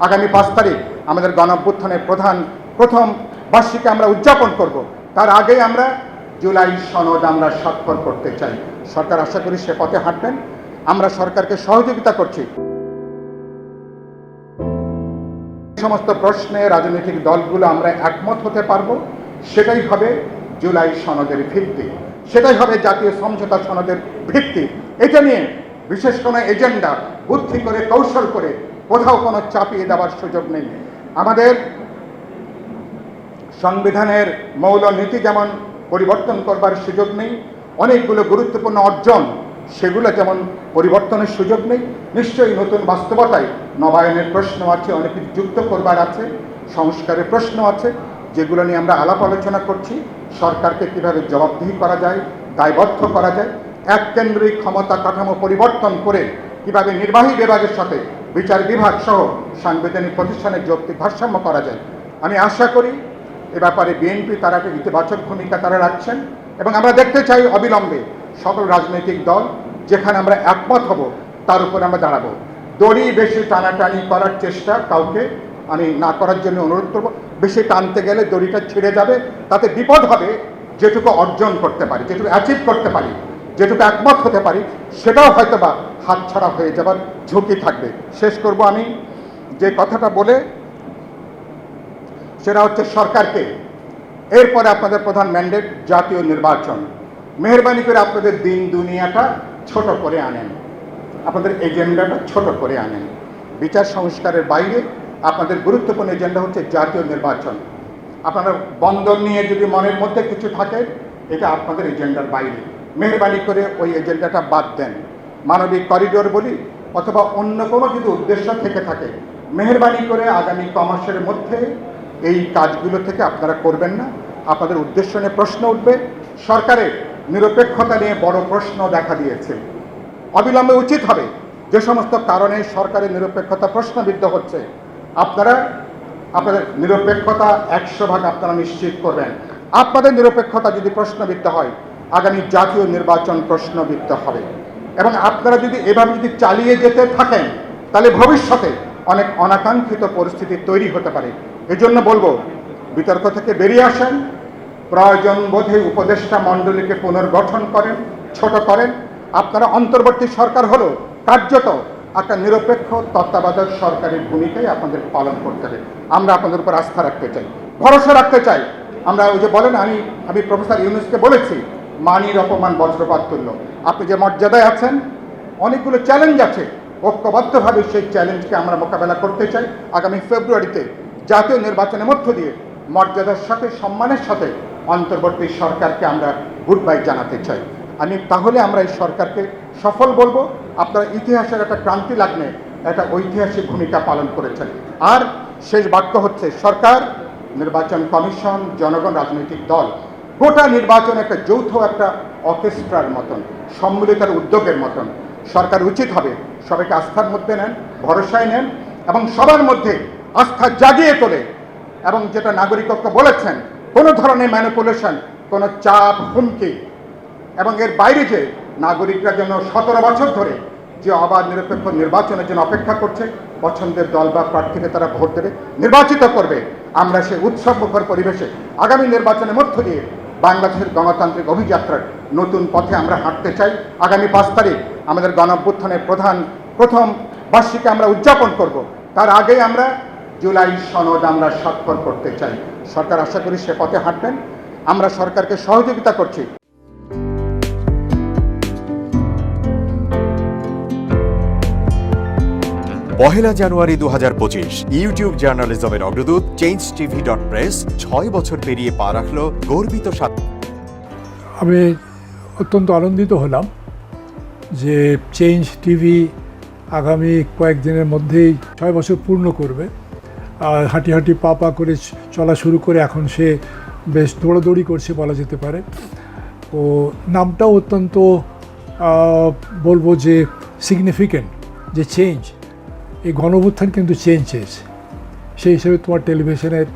আগামী 5 তারিখ আমাদের গণঅভ্যুত্থানের প্রথম বার্ষিকী আমরা উদযাপন করব। তার আগে আমরা জুলাই সনদ আমরা স্বাক্ষর করতে চাই। সরকার আশা করি সে পথে হাঁটবেন। আমরা সরকারকে সহযোগিতা করছি। সমস্ত প্রশ্নে রাজনৈতিক দলগুলো আমরা একমত হতে পারবো, সেটাই হবে জুলাই সনদের ভিত্তি, সেটাই হবে জাতীয় সমঝোতা সনদের ভিত্তি। এটা নিয়ে বিশেষ কোনো এজেন্ডা বুদ্ধি করে কৌশল করে কোথাও কোনো চাপিয়ে দেওয়ার সুযোগ নেই। আমাদের সংবিধানের মৌলনীতি যেমন পরিবর্তন করবার সুযোগ নেই, অনেকগুলো গুরুত্বপূর্ণ অর্জন সেগুলো যেমন পরিবর্তনের সুযোগ নেই, নিশ্চয়ই নতুন বাস্তবতায় নবায়নের প্রশ্ন আছে, অনেক কিছু যুক্ত করবার আছে, সংস্কারের প্রশ্ন আছে, যেগুলো নিয়ে আমরা আলাপ আলোচনা করছি। সরকারকে কীভাবে জবাবদিহি করা যায়, দায়বদ্ধ করা যায়, এককেন্দ্রিক ক্ষমতা কাঠামো পরিবর্তন করে কীভাবে নির্বাহী বিভাগের সাথে বিচার বিভাগ সহ সাংবিধানিক প্রতিষ্ঠানের যৌক্তিক ভারসাম্য করা যায়। আমি আশা করি এ ব্যাপারে বিএনপি তারা একটা ইতিবাচক ভূমিকা তারা রাখছেন, এবং আমরা দেখতে চাই অবিলম্বে সকল রাজনৈতিক দল যেখানে আমরা একমত হব তার উপর আমরা দাঁড়াবো। দড়ি বেশি টানাটানি করার চেষ্টা কাউকে আমি না করার জন্য অনুরোধ করব। বেশি টানতে গেলে দড়িটা ছিঁড়ে যাবে, তাতে বিপদ হবে। যেটুকু অর্জন করতে পারি, যেটুকু অ্যাচিভ করতে পারি, যেটুকু একমত হতে পারি, সেটাও হয়তো বা হাতছাড়া হয়ে যাবার ঝুঁকি থাকবে। শেষ করব আমি যে কথাটা বলে, সেটা হচ্ছে সরকারকে এরপরে আপনাদের প্রধান ম্যান্ডেট জাতীয় নির্বাচন। মেহরবানি করে আপনাদের দিন দুনিয়াটা ছোট করে আনেন, আপনাদের এজেন্ডাটা ছোট করে আনেন। বিচার সংস্কারের বাইরে আপনাদের গুরুত্বপূর্ণ এজেন্ডা হচ্ছে জাতীয় নির্বাচন। আপনারা বন্দর নিয়ে যদি মনের মধ্যে কিছু থাকে, এটা আপনাদের এজেন্ডার বাইরে। মেহরবানি করে ওই এজেন্ডাটা বাদ দেন। মানবিক করিডোর বলি অথবা অন্য কোনো যদি উদ্দেশ্য থেকে থাকে, মেহরবানি করে আগামী কমাসের মধ্যে এই কাজগুলো থেকে আপনারা করবেন না। আপনাদের উদ্দেশ্য নিয়ে প্রশ্ন উঠবে। সরকারের নিরপেক্ষতা নিয়ে বড় প্রশ্ন দেখা দিয়েছে। অবিলম্বে উচিত হবে যে সমস্ত কারণে সরকারের নিরপেক্ষতা প্রশ্নবিদ্ধ হচ্ছে, আপনারা আপনাদের নিরপেক্ষতা 100% আপনারা নিশ্চিত করবেন। আপনাদের নিরপেক্ষতা যদি প্রশ্নবিদ্ধ হয়, আগামী জাতীয় নির্বাচন প্রশ্নবিদ্ধ হবে। এবং আপনারা যদি এভাবে যদি চালিয়ে যেতে থাকেন, তাহলে ভবিষ্যতে অনেক অনাকাঙ্ক্ষিত পরিস্থিতি তৈরি হতে পারে। এজন্য বলবো, বিতর্ক থেকে বেরিয়ে আসেন, প্রয়োজন বোধে উপদেষ্টা মণ্ডলীকে পুনর্গঠন করেন, ছোট করেন। আপনারা অন্তর্বর্তী সরকার হলো কার্যত একটা নিরপেক্ষ তত্ত্বাবধায়ক সরকারের ভূমিকাই আপনাদের পালন করতে হবে। আমরা আপনাদের উপর আস্থা রাখতে চাই, ভরসা রাখতে চাই। আমরা ওই যে বলেন, আমি প্রফেসর ইউনুসকে বলেছি, মানির অপমান বজ্রপাত তুল্য। আপনি যে মর্যাদায় আছেন, অনেকগুলো চ্যালেঞ্জ আছে, ঐক্যবদ্ধভাবে সেই চ্যালেঞ্জকে আমরা মোকাবেলা করতে চাই। আগামী ফেব্রুয়ারিতে জাতীয় নির্বাচনের মধ্য দিয়ে মর্যাদার সাথে সম্মানের সাথে অন্তর্বর্তী সরকারকে আমরা গুড বাই জানাতে চাই। তাহলে আমরা এই সরকারকে সফল বলবো। আপনারা ইতিহাসের একটা ক্রান্তি লগ্নে একটা ঐতিহাসিক ভূমিকা পালন করেছেন। আর শেষ বাক্য হচ্ছে, সরকার, নির্বাচন কমিশন, জনগণ, রাজনৈতিক দল, গোটা নির্বাচন একটা যৌথ একটা অর্কেস্ট্রার মতন, সম্মিলিত উদ্যোগের মতন। সরকার উচিত হবে সবাইকে আস্থার মধ্যে নেন, ভরসায় নেন, এবং সবার মধ্যে আস্থা জাগিয়ে তোলে। এবং যেটা নাগরিকত্ব বলেছেন, কোনো ধরনের ম্যানিপুলেশন, কোনো চাপ, হুমকি, এবং এর বাইরে যে নাগরিকরা যেন 17 বছর ধরে যে অবাধ নিরপেক্ষ নির্বাচনের জন্য অপেক্ষা করছে, পছন্দের দল বা প্রার্থীকে তারা ভোট দেবে, নির্বাচিত করবে, আমরা সেই উৎসবমুখর পরিবেশে আগামী নির্বাচনের মধ্য দিয়ে বাংলাদেশের গণতান্ত্রিক অভিযাত্রার নতুন পথে আমরা হাঁটতে চাই। আগামী 5 তারিখ আমাদের গণঅভ্যুত্থানের প্রথম বার্ষিকী আমরা উদযাপন করব। তার আগে আমরা জুলাই সনদ আমরা স্বাক্ষর করতে চাই। সরকার আশা করি সে পথে হাঁটবেন। আমরা সরকারকে সহযোগিতা করছি। পহেলা জানুয়ারি 2025 ইউটিউব জার্নালিজমের অগ্রদূত changetv.press 6 বছর পেরিয়ে পা রাখল গর্বিত আমি অত্যন্ত আনন্দিত হলাম যে চেঞ্জ টিভি আগামী কয়েকদিনের মধ্যেই 6 বছর পূর্ণ করবে। হাঁটি হাঁটি পা পা করে চলা শুরু করে এখন সে বেশ দৌড়াদৌড়ি করছে বলা যেতে পারে। ও নামটাও অত্যন্ত বলবো যে সিগনিফিক্যান্ট, যে চেঞ্জ, এই গণঅভ্যুত্থান কিন্তু চেঞ্জ চেয়েছে। সেই হিসেবে তোমার টেলিভিশনের,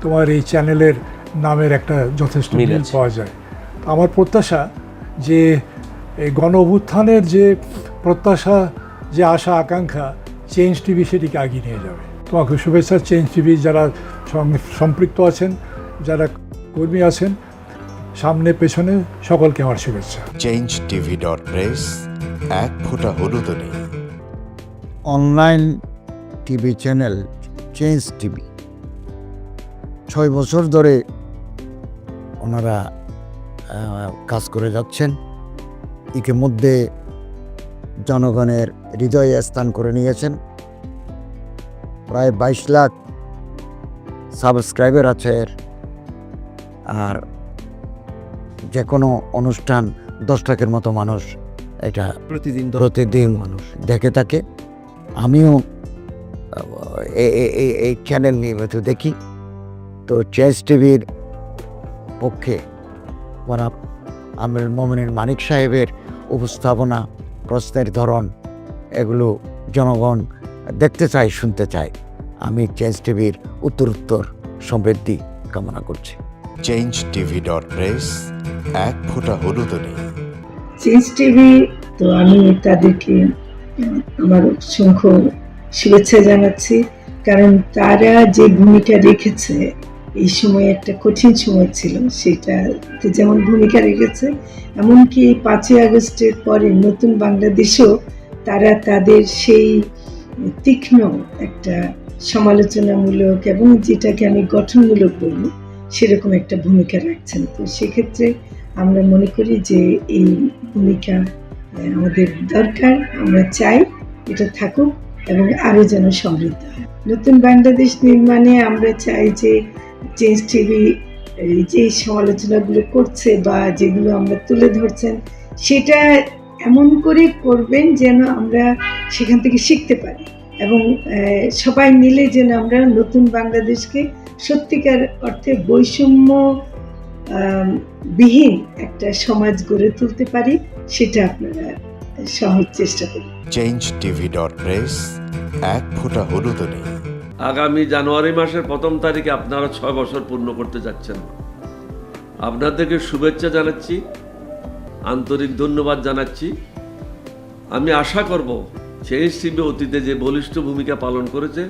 তোমার এই চ্যানেলের নামের একটা যথেষ্ট মিল পাওয়া যায়। আমার প্রত্যাশা যে এই গণঅভ্যুত্থানের যে প্রত্যাশা, যে আশা আকাঙ্ক্ষা, চেঞ্জ টিভি সেটিকে এগিয়ে নিয়ে যাবে। তোমাকে শুভেচ্ছা। চেঞ্জ টিভি যারা সম্পৃক্ত আছেন, যারা কর্মী আছেন, সামনে পেছনে সকলকে আমার শুভেচ্ছা। changetv.press, এক ফোঁটা হলুদও নেই। Online TV channel change TV 6 বছর ধরে ওনারা কাজ করে যাচ্ছেন। ইতিমধ্যে জনগণের হৃদয়ে স্থান করে নিয়েছেন। প্রায় 22 লাখ সাবস্ক্রাইবার আছে এর। আর যে কোনো অনুষ্ঠান 10 লাখের মতো মানুষ এটা প্রতিদিন মানুষ দেখে থাকে। আমিও এই চ্যানেল নিয়মিত দেখি। তো চেঞ্জ টিভির পক্ষে আমির মোমিনুল মানিক সাহেবের উপস্থাপনা, প্রশ্নের ধরন, এগুলো জনগণ দেখতে চায়, শুনতে চায়। আমি চেঞ্জ টিভির উত্তরোত্তর সমৃদ্ধি কামনা করছি। changetv.press, এক ফোঁটা হলুদও নেই। চেঞ্জ টিভি, তো আমি তাদেরকে আমার অসংখ্য শুভেচ্ছা জানাচ্ছি, কারণ তারা যে ভূমিকা রেখেছে এই সময়, একটা কঠিন সময় ছিল, সেটাতে যেমন ভূমিকা রেখেছে, এমনকি 5ই আগস্টের পরে নতুন বাংলাদেশেও তারা তাদের সেই তীক্ষ্ণ একটা সমালোচনামূলক এবং যেটাকে আমি গঠনমূলক বলবো সেরকম একটা ভূমিকা রাখছেন। তো সেক্ষেত্রে আমরা মনে করি যে এই ভূমিকা আমাদের দরকার, আমরা চাই এটা থাকুক এবং আরও যেন সমৃদ্ধ হয়। নতুন বাংলাদেশ নির্মাণে আমরা চাই যে চেঞ্জ টিভি যে সমালোচনাগুলো করছে বা যেগুলো আমরা তুলে ধরছেন, সেটা এমন করে করবেন যেন আমরা সেখান থেকে শিখতে পারি এবং সবাই মিলে যেন আমরা নতুন বাংলাদেশকে সত্যিকার অর্থে বৈষম্য বিহীন একটা সমাজ গড়ে তুলতে পারি, সেটা আপনারা সহজ চেষ্টা করুন। changetv.press, এক ফোঁটা হলুদও নেই। আগামী জানুয়ারি মাসের 1 তারিখে আপনারা 6 বছর পূর্ণ করতে যাচ্ছেন। আপনাদেরকে শুভেচ্ছা জানাচ্ছি, আন্তরিক ধন্যবাদ জানাচ্ছি। আমি আশা করব চেঞ্জ টিভি অতীতে যে বলিষ্ঠ ভূমিকা পালন করেছে,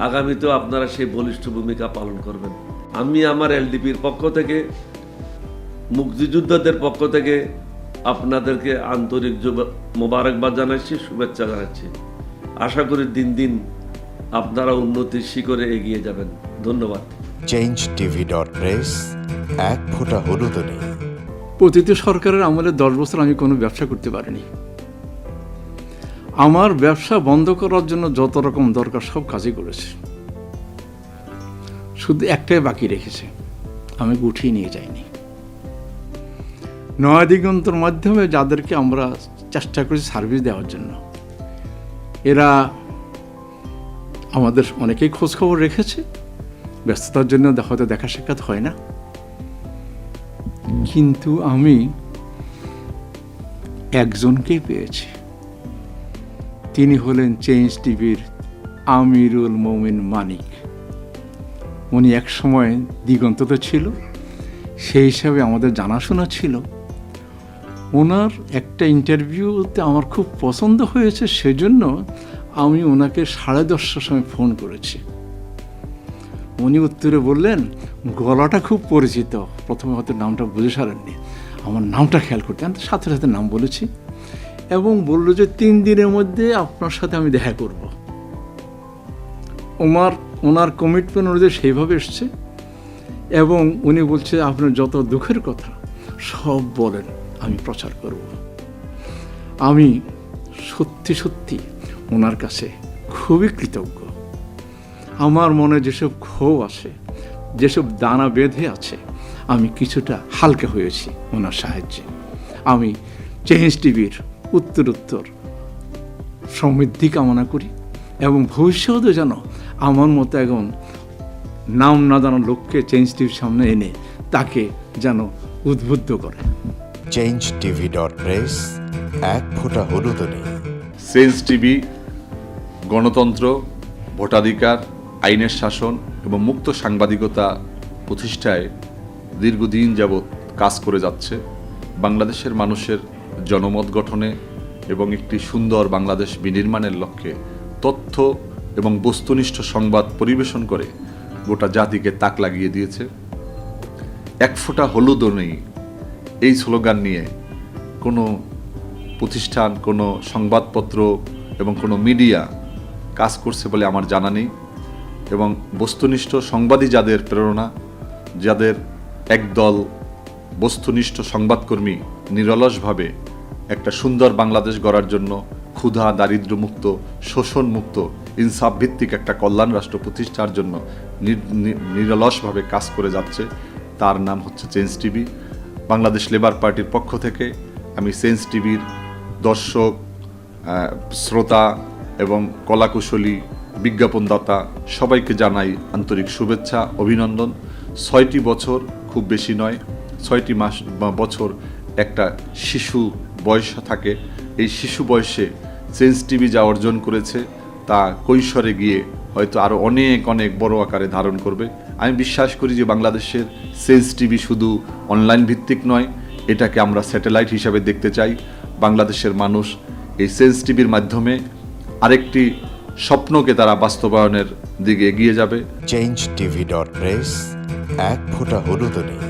আগামীতেও আপনারা সেই বলিষ্ঠ ভূমিকা পালন করবেন। আমি আমার এলডিপির পক্ষ থেকে, মুক্তিযোদ্ধাদের পক্ষ থেকে আপনাদেরকে আন্তরিক মোবারকবাদ জানাচ্ছি, শুভেচ্ছা জানাচ্ছি। আশা করি দিন দিন আপনারা উন্নতির শিখরে এগিয়ে যাবেন। ধন্যবাদ। changetv.press, এক ফোঁটা হলুদও নেই। প্রতিটি সরকারের আমলে 10 বছর আমি কোনো ব্যবসা করতে পারিনি। আমার ব্যবসা বন্ধ করার জন্য যত রকম দরকার সব কাজই করেছে, শুধু একটাই বাকি রেখেছে, আমি গুটিয়ে নিয়ে যাইনি। নয়া দিগন্তর মাধ্যমে যাদেরকে আমরা চেষ্টা করেছি সার্ভিস দেওয়ার জন্য, এরা আমাদের অনেকেই খোঁজখবর রেখেছে। ব্যস্ততার জন্য হয়তো দেখা সাক্ষাৎ হয় না, কিন্তু আমি একজনকেই পেয়েছি। তিনি হলেন চেঞ্জ টিভির আমিরুল মোমিন মানিক। উনি এক সময় দিগন্ততে ছিল, সেই হিসাবে আমাদের জানাশোনা ছিল। ওনার একটা ইন্টারভিউতে আমার খুব পছন্দ হয়েছে, সেজন্য আমি ওনাকে 10:30টার সময় ফোন করেছি। উনি উত্তরে বললেন, গলাটা খুব পরিচিত। প্রথমে হয়তো নামটা বুঝে সারেননি, আমার নামটা খেয়াল করতে, আমি সাথে সাথে নাম বলেছি এবং বললো যে 3 দিনের মধ্যে আপনার সাথে আমি দেখা করব। ওনার কমিটমেন্ট অনুযায়ী সেইভাবে এসছে এবং উনি বলছে আপনার যত দুঃখের কথা সব বলেন, আমি প্রচার করব। আমি সত্যি সত্যি ওনার কাছে খুবই কৃতজ্ঞ। আমার মনে যেসব ক্ষোভ আছে, যেসব দানা বেঁধে আছে, আমি কিছুটা হালকা হয়েছি ওনার সাহায্যে। আমি চেঞ্জ টিভির উত্তরোত্তর সমৃদ্ধি কামনা করি এবং ভবিষ্যতে যেন আমার মতো এখন নাম না জানা লোককে চেঞ্জ টিভির সামনে এনে তাকে যেন উদ্বুদ্ধ করে। changetv.press, এক ফোঁটা হলুদও নেই। চেঞ্জ টিভি গণতন্ত্র, ভোটাধিকার, আইনের শাসন এবং মুক্ত সাংবাদিকতা প্রতিষ্ঠায় দীর্ঘদিন যাবৎ কাজ করে যাচ্ছে। বাংলাদেশের মানুষের জনমত গঠনে এবং একটি সুন্দর বাংলাদেশ বিনির্মাণের লক্ষ্যে তথ্য এবং বস্তুনিষ্ঠ সংবাদ পরিবেশন করে গোটা জাতিকে তাক লাগিয়ে দিয়েছে। এক ফোঁটা হলুদও নেই, এই স্লোগান নিয়ে কোনো প্রতিষ্ঠান, কোনো সংবাদপত্র এবং কোনো মিডিয়া কাজ করছে বলে আমার জানা নেই। এবং বস্তুনিষ্ঠ সংবাদই যাদের প্রেরণা, যাদের একদল বস্তুনিষ্ঠ সংবাদকর্মী নিরলসভাবে একটা সুন্দর বাংলাদেশ গড়ার জন্য ক্ষুধা, দারিদ্র্যমুক্ত, শোষণমুক্ত, ইনসাফ ভিত্তিক একটা কল্যাণ রাষ্ট্র প্রতিষ্ঠার জন্য নিরলসভাবে কাজ করে যাচ্ছে, তার নাম হচ্ছে চেঞ্জ টিভি। বাংলাদেশ লেবার পার্টির পক্ষ থেকে আমি চেঞ্জ টিভির দর্শক, শ্রোতা এবং কলাকুশলী, বিজ্ঞাপনদাতা সবাইকে জানাই আন্তরিক শুভেচ্ছা, অভিনন্দন। 6টি বছর খুব বেশি নয়, 6টি মাস বা বছর একটা শিশু বয়স থাকে। এই শিশু বয়সে চেঞ্জ টিভি যা অর্জন করেছে তা কৈশোরে গিয়ে হয়তো আরও অনেক অনেক বড় আকারে ধারণ করবে। আমি বিশ্বাস করি যে বাংলাদেশের চেঞ্জ টিভি শুধু অনলাইন ভিত্তিক নয়, এটাকে আমরা স্যাটেলাইট হিসাবে দেখতে চাই। বাংলাদেশের মানুষ এই চেঞ্জ টিভির মাধ্যমে আরেকটি স্বপ্নকে তারা বাস্তবায়নের দিকে এগিয়ে যাবে। changetv.press, এক ফোঁটা হলুদও নেই।